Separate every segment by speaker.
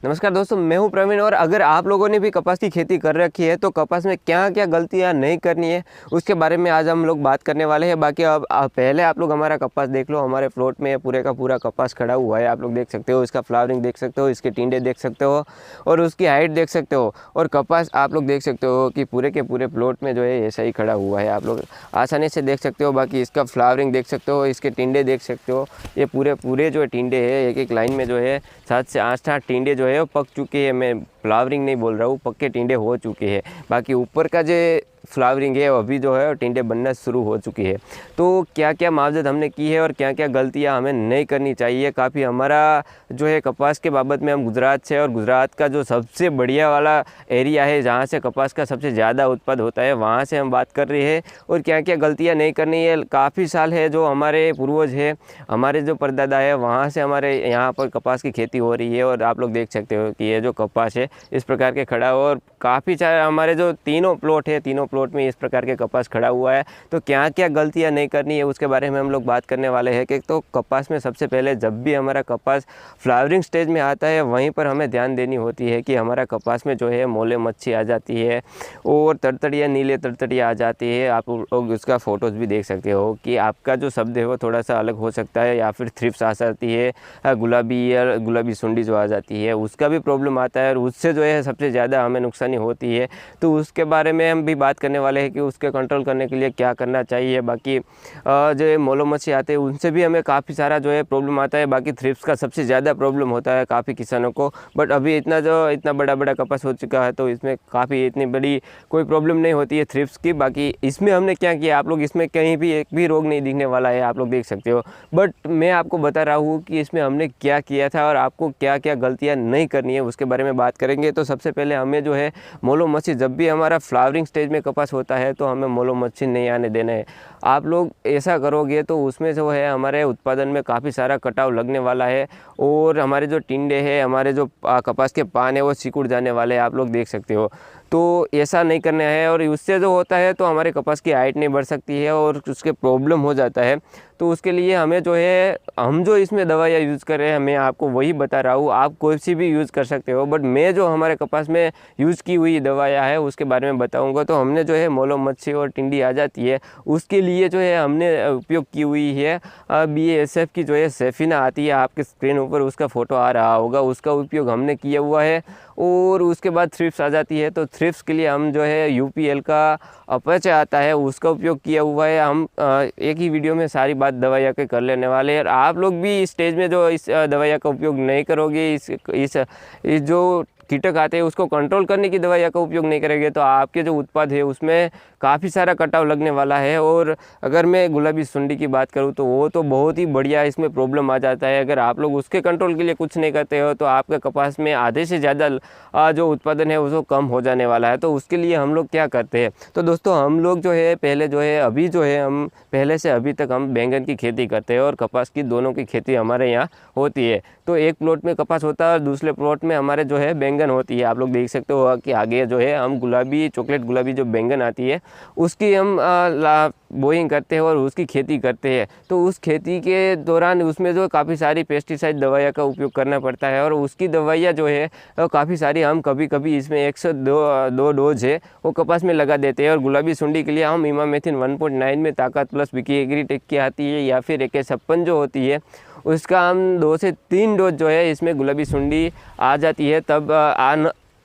Speaker 1: नमस्कार दोस्तों, मैं हूं प्रवीण। और अगर आप लोगों ने भी कपास की खेती कर रखी है तो कपास में क्या क्या गलतियां नहीं करनी है उसके बारे में आज हम लोग बात करने वाले हैं। बाकी अब पहले आप लोग हमारा कपास देख लो। हमारे प्लॉट में पूरे का पूरा कपास खड़ा हुआ है, आप लोग देख सकते हो। इसका फ्लावरिंग देख सकते हो, इसके टिंडे देख सकते हो और उसकी हाइट देख सकते हो। और कपास आप लोग देख सकते हो कि पूरे के पूरे प्लॉट में जो है ऐसा ही खड़ा हुआ है, आप लोग आसानी से देख सकते हो। बाकी इसका फ्लावरिंग देख सकते हो, इसके टिंडे देख सकते हो। ये पूरे पूरे जो है टिंडे हैं, एक एक लाइन में जो है 7 से 8 टिंडे जो है वो पक चुके हैं। मैं फ्लावरिंग नहीं बोल रहा हूँ, पक्के टिंडे हो चुके हैं। बाकी ऊपर का जो फ्लावरिंग है अभी जो है टिंडे बनना शुरू हो चुकी है। तो क्या क्या मावजत हमने की है और क्या क्या गलतियां हमें नहीं करनी चाहिए। काफ़ी हमारा जो है कपास के बाबत में हम गुजरात से, और गुजरात का जो सबसे बढ़िया वाला एरिया है जहाँ से कपास का सबसे ज़्यादा उत्पाद होता है, वहाँ से हम बात कर रहे हैं। और क्या क्या गलतियाँ नहीं करनी है। काफ़ी साल है जो हमारे पूर्वज है, हमारे जो परदादा है, वहाँ से हमारे यहाँ पर कपास की खेती हो रही है। और आप लोग देख सकते हो कि ये जो कपास है इस प्रकार के खड़ा हो। और काफ़ी सारे हमारे जो तीनों प्लॉट है, तीनों प्लॉट में इस प्रकार के कपास खड़ा हुआ है। तो क्या क्या गलतियां नहीं करनी है उसके बारे में हम लोग बात करने वाले हैं। कि तो कपास में सबसे पहले जब भी हमारा कपास फ्लावरिंग स्टेज में आता है वहीं पर हमें ध्यान देनी होती है कि हमारा कपास में जो है मोले मच्छी आ जाती है और तड़तड़ियाँ, नीले तड़तड़ियाँ आ जाती है। आप लोग उसका फ़ोटोज़ भी देख सकते हो कि आपका जो शब्द है वो थोड़ा सा अलग हो सकता है, या फिर थ्रिप्स आ जाती है, गुलाबी या गुलाबी सुंडी जो आ जाती है उसका भी प्रॉब्लम आता है। और उससे जो है सबसे ज़्यादा हमें नुकसानी होती है। तो उसके बारे में हम भी बात करने वाले हैं कि उसके कंट्रोल करने के लिए क्या करना चाहिए। बाकी जो मोलो मच्छी आते हैं उनसे भी हमें काफ़ी सारा जो है प्रॉब्लम आता है। बाकी थ्रिप्स का सबसे ज़्यादा प्रॉब्लम होता है काफ़ी किसानों को। बट अभी इतना बड़ा बड़ा कपास हो चुका है तो इसमें काफ़ी इतनी बड़ी कोई प्रॉब्लम नहीं होती है थ्रिप्स की। बाकी इसमें हमने क्या किया, आप लोग इसमें कहीं भी एक भी रोग नहीं दिखने वाला है, आप लोग देख सकते हो। बट मैं आपको बता रहा हूँ कि इसमें हमने क्या किया था और आपको क्या क्या गलतियाँ नहीं करनी है उसके बारे में बात करेंगे। तो सबसे पहले हमें जो है मोलो मच्छी, जब भी हमारा फ्लावरिंग स्टेज में कपास होता है तो हमें मोलो मच्छी नहीं आने देना है। आप लोग ऐसा करोगे तो उसमें जो है हमारे उत्पादन में काफ़ी सारा कटाव लगने वाला है। और हमारे जो टिंडे हैं, हमारे जो कपास के पान है वो सिकुड़ जाने वाले हैं, आप लोग देख सकते हो। तो ऐसा नहीं करना है। और उससे जो होता है तो हमारे कपास की हाइट नहीं बढ़ सकती है और उसके प्रॉब्लम हो जाता है। तो उसके लिए हमें जो है, हम जो इसमें दवाइयाँ यूज़ कर रहे हैं मैं आपको वही बता रहा हूँ। आप कोई सी भी यूज़ कर सकते हो, बट मैं जो हमारे कपास में यूज़ की हुई दवाइयाँ है उसके बारे में बताऊँगा। तो हमने जो है मोलो मच्छी और टिंडी आ जाती है उसके लिए जो है हमने उपयोग की हुई है BASF की जो है सेफिना आती है, आपके स्क्रीन ऊपर उसका फ़ोटो आ रहा होगा, उसका उपयोग हमने किया हुआ है। और उसके बाद थ्रिप्स आ जाती है तो थ्रिप्स के लिए हम जो है UPL का अपच आता है उसका उपयोग किया हुआ है। हम एक ही वीडियो में सारी बात दवाइयाँ के कर लेने वाले हैं। आप लोग भी इस स्टेज में जो इस दवाइयाँ का उपयोग नहीं करोगे, इस जो कीटक आते हैं उसको कंट्रोल करने की दवाइयाँ का उपयोग नहीं करेंगे तो आपके जो उत्पाद है उसमें काफ़ी सारा कटाव लगने वाला है। और अगर मैं गुलाबी सुंडी की बात करूँ तो वो तो बहुत ही बढ़िया इसमें प्रॉब्लम आ जाता है। अगर आप लोग उसके कंट्रोल के लिए कुछ नहीं करते हो तो आपके कपास में आधे से ज़्यादा जो उत्पादन है वो कम हो जाने वाला है। तो उसके लिए हम लोग क्या करते हैं, तो दोस्तों हम लोग जो है पहले जो है अभी जो है हम पहले से अभी तक हम बैंगन की खेती करते हैं और कपास की दोनों की खेती हमारे यहाँ होती है। तो एक प्लॉट में कपास होता है और दूसरे प्लॉट में हमारे जो है बैंगन होती है। आप लोग देख सकते हो कि आगे जो है हम गुलाबी, चॉकलेट गुलाबी जो बैंगन आती है उसकी हम बोइंग करते हैं और उसकी खेती करते हैं। तो उस खेती के दौरान उसमें जो काफ़ी सारी पेस्टिसाइड दवाइयाँ का उपयोग करना पड़ता है। और उसकी दवाइयाँ जो है काफ़ी सारी हम कभी कभी इसमें 102 डोज है वो कपास में लगा देते हैं। और गुलाबी सुंडी के लिए हम इमामेथिन 1.9 में ताकत प्लस विकी एग्रीटेक की आती है, या फिर AK56 जो होती है उसका हम 2 से 3 डोज जो है इसमें गुलाबी सुंडी आ जाती है तब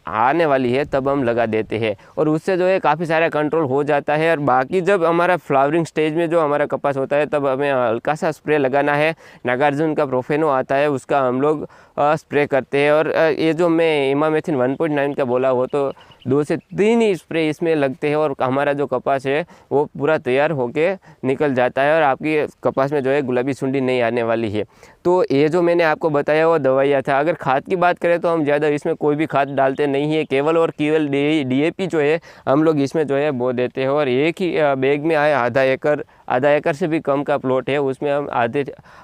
Speaker 1: आने वाली है तब हम लगा देते हैं। और उससे जो है काफ़ी सारा कंट्रोल हो जाता है। और बाकी जब हमारा फ्लावरिंग स्टेज में जो हमारा कपास होता है तब हमें हल्का सा स्प्रे लगाना है। नागार्जुन का प्रोफेनो आता है उसका हम लोग स्प्रे करते हैं। और ये जो मैं इमामेथिन 1.9 का बोला वो तो 2 से 3 ही स्प्रे इसमें लगते हैं और हमारा जो कपास है वो पूरा तैयार होके निकल जाता है और आपकी कपास में जो है गुलाबी सुंडी नहीं आने वाली है। तो ये जो मैंने आपको बताया वो दवाइयाँ था। अगर खाद की बात करें तो हम ज़्यादा इसमें कोई भी खाद डालते नहीं है, केवल और केवल DAP जो है हम लोग इसमें जो है बो देते हैं। और एक ही बैग में आए आधा एकड़ से भी कम का प्लॉट है, उसमें हम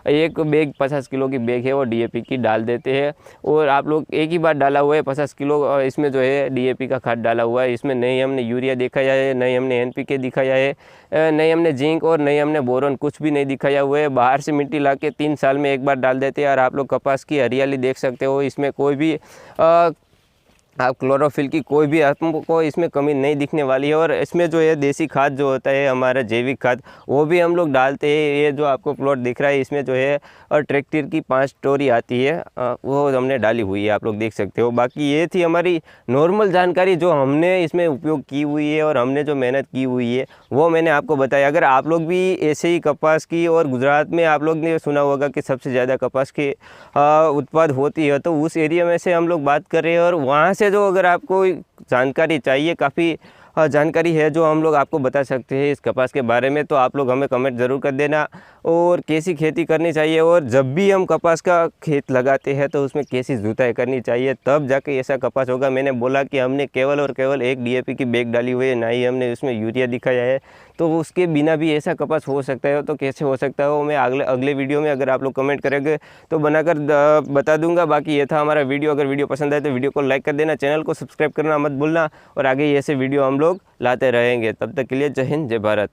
Speaker 1: एक बैग 50 किलो की बैग है वो DAP की डाल देते हैं। और आप लोग एक ही बार डाला हुआ है 50 किलो इसमें जो है DAP का खाद डाला हुआ है। इसमें नहीं हमने यूरिया दिखाया है, नहीं हमने NPK दिखाया है, नहीं हमने जिंक और नहीं हमने बोरॉन, कुछ भी नहीं दिखाया हुआ है। बाहर से मिट्टी ला के 3 साल में एक बार डाल देते हैं। और आप लोग कपास की हरियाली देख सकते हो, इसमें कोई भी आप क्लोरोफिल की कोई भी आपको इसमें कमी नहीं दिखने वाली है। और इसमें जो है देसी खाद जो होता है हमारा जैविक खाद, वो भी हम लोग डालते हैं। ये जो आपको प्लॉट दिख रहा है इसमें जो है और ट्रैक्टर की 5 टोरी आती है, वो हमने डाली हुई है, आप लोग देख सकते हो। बाकी ये थी हमारी नॉर्मल जानकारी जो हमने इसमें उपयोग की हुई है और हमने जो मेहनत की हुई है वो मैंने आपको बताया। अगर आप लोग भी ऐसे ही कपास की, और गुजरात में आप लोग ने सुना होगा कि सबसे ज़्यादा कपास की उत्पाद होती है, तो उस एरिया में से हम लोग बात कर रहे हैं। और वहाँ से जो अगर आपको जानकारी चाहिए, काफ़ी जानकारी है जो हम लोग आपको बता सकते हैं इस कपास के बारे में, तो आप लोग हमें कमेंट ज़रूर कर देना। और कैसी खेती करनी चाहिए, और जब भी हम कपास का खेत लगाते हैं तो उसमें कैसी जुताई करनी चाहिए, तब जाके ऐसा कपास होगा। मैंने बोला कि हमने केवल और केवल एक DAP की बैग डाली हुई है, ना ही हमने उसमें यूरिया दिखाया है, तो उसके बिना भी ऐसा कपास हो सकता है। तो कैसे हो सकता है वो मैं अगले वीडियो में, अगर आप लोग कमेंट करेंगे तो बनाकर बता दूंगा। बाकी ये था हमारा वीडियो। अगर वीडियो पसंद आए तो वीडियो को लाइक कर देना, चैनल को सब्सक्राइब करना मत भूलना, और आगे ऐसे वीडियो हम लोग लाते रहेंगे। तब तक के लिए जय हिंद, जय भारत।